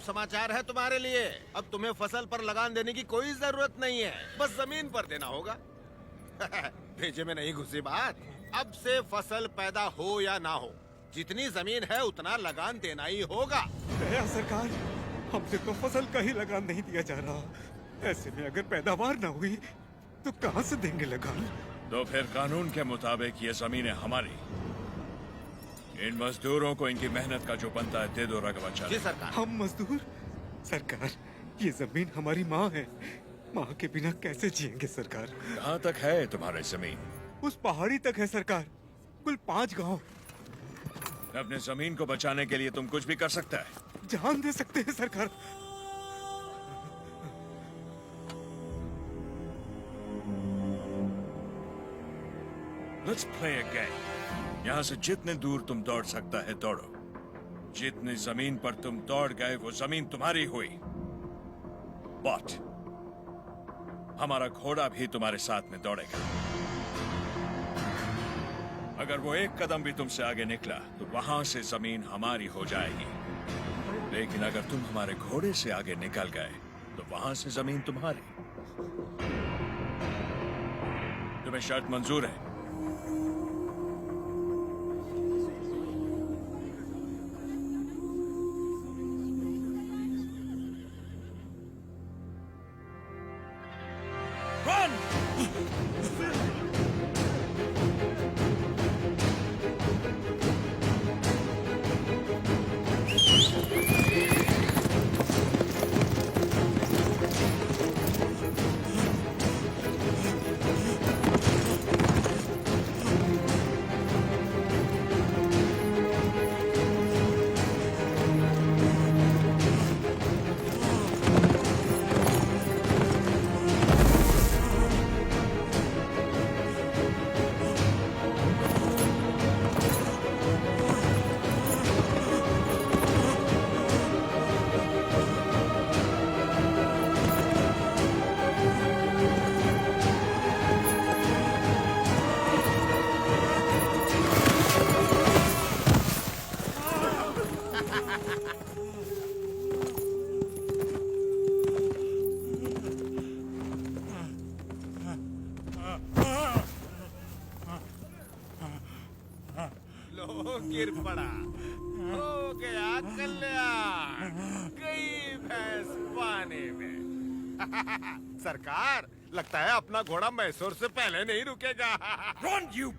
समाचार है तुम्हारे लिए। अब तुम्हें फसल पर लगान देने की कोई जरूरत नहीं है, बस जमीन पर देना होगा। भेजे में नहीं घुसी बात। अब से फसल पैदा हो या ना हो, जितनी जमीन है उतना लगान देना ही होगा। दया सरकार, हमसे तो फसल का ही लगान नहीं दिया जा रहा। ऐसे में अगर पैदावार ना हुई तो कहां से देंगे लगान? तो फिर कानून के मुताबिक ये जमीन है हमारी। इन मजदूरों को इनकी मेहनत का जो बनता है दे दो रघुवंश। जी सरकार। हम मजदूर? सरकार, ये जमीन हमारी माँ है। माँ के बिना कैसे जिएंगे सरकार? कहाँ तक है तुम्हारी जमीन? उस पहाड़ी तक है सरकार, कुल 5 गांव। अपने जमीन को बचाने के लिए तुम कुछ भी कर सकता है। जान दे सकते हैं सरकार। Let's play a game. यहाँ से जितने दूर तुम दौड़ सकता है दौड़ो। जितनी जमीन पर तुम दौड़ गए वो जमीन तुम्हारी हुई। But हमारा घोड़ा भी तुम्हारे साथ में दौड़ेगा। अगर वो एक कदम भी तुमसे आगे निकला तो वहां से जमीन हमारी हो जाएगी। लेकिन अगर तुम हमारे घोड़े से आगे निकल गए तो वहां से जमीन तुम्हारी। तुम्हें शर्त मंजूर है? गिर पड़ा, हो गया कल्याण, गई भैंस पानी में। सरकार, लगता है अपना घोड़ा मैसूर से पहले नहीं रुकेगा। Run, you!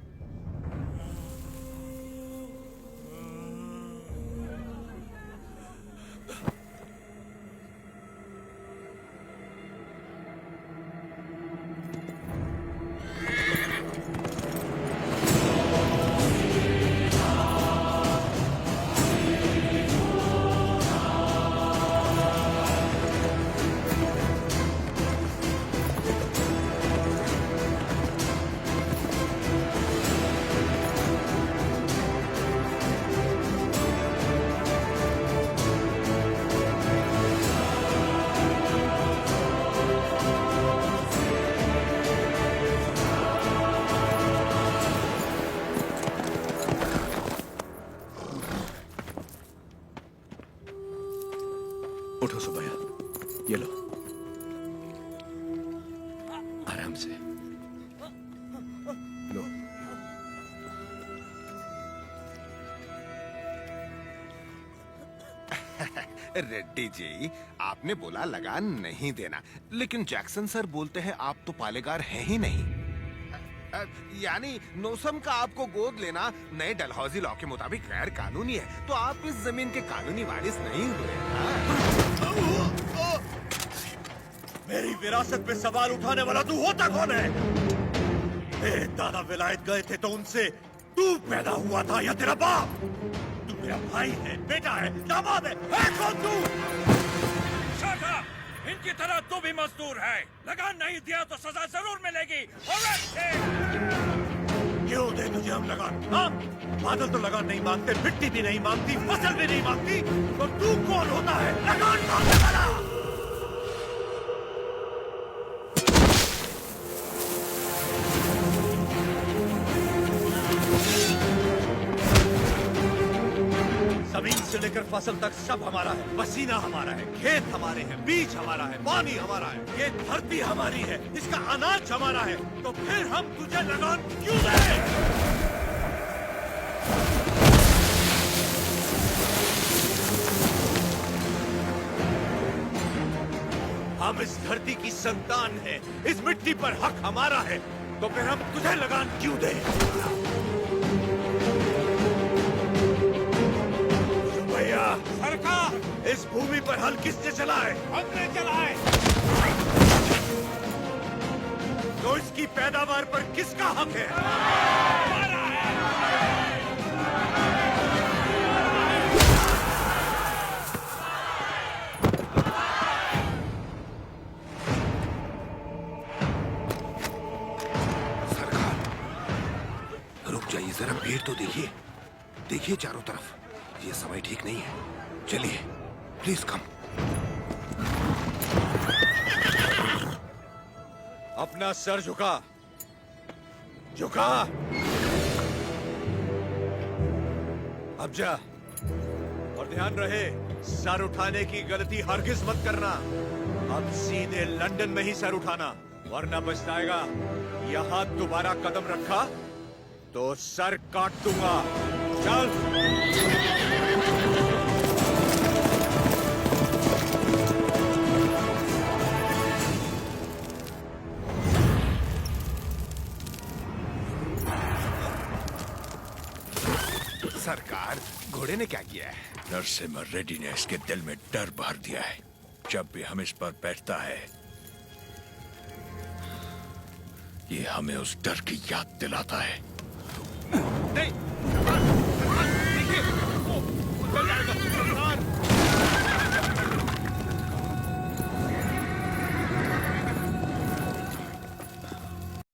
उठो सुबैया, ये लो, आराम से लो। रेड्डी जी, आपने बोला लगान नहीं देना, लेकिन जैक्सन सर बोलते हैं आप तो पालेगार हैं ही नहीं। यानी नोसम का आपको गोद लेना नए डलहौजी लॉ के मुताबिक गैर कानूनी है, तो आप इस जमीन के कानूनी वारिस नहीं हुए। मेरी विरासत पे सवाल उठाने वाला तू होता कौन है? मेरे दादा विलायत गए थे तो उनसे तू पैदा हुआ था या तेरा बाप? तू मेरा भाई है, बेटा है, दामाद है कौन तू? Shut up! इनकी तरह तू भी मजदूर है। लगान नहीं दिया तो सजा जरूर मिलेगी। क्यों दे तुझे हम लगान? हाँ? बादल तो लगान नहीं मांगते, मिट्टी भी नहीं मांगती, फसल भी नहीं मांगती, तो तू कौन होता है लगान मांगने वाला? जमीन से लेकर फसल तक सब हमारा है। पसीना हमारा है, खेत हमारे हैं, बीज हमारा है, पानी हमारा है, ये धरती हमारी है, इसका अनाज हमारा है। तो फिर हम तुझे लगान क्यों दें? हम इस धरती की संतान हैं, इस मिट्टी पर हक हमारा है, तो फिर हम तुझे लगान क्यों दें? भैया सरकार, इस भूमि पर हल किसने चलाए? हमने चलाए। तो इसकी पैदावार पर किसका हक है? सरकार, रुक जाइए जरा, भीड़ तो देखिए। देखिए चारों तरफ, ये समय ठीक नहीं है। चलिए, प्लीज कम। अपना सर झुका, झुका। अब जा, और ध्यान रहे, सर उठाने की गलती हरगिज मत करना। अब सीधे लंदन में ही सर उठाना, वरना पछताएगा। यहां दोबारा कदम रखा तो सर काट दूंगा। चल। सरकार, घोड़े ने क्या किया है? नरसिम्हा रेड्डी ने इसके दिल में डर भर दिया है। जब भी हम इस पर बैठता है, ये हमें उस डर की याद दिलाता है। नहीं,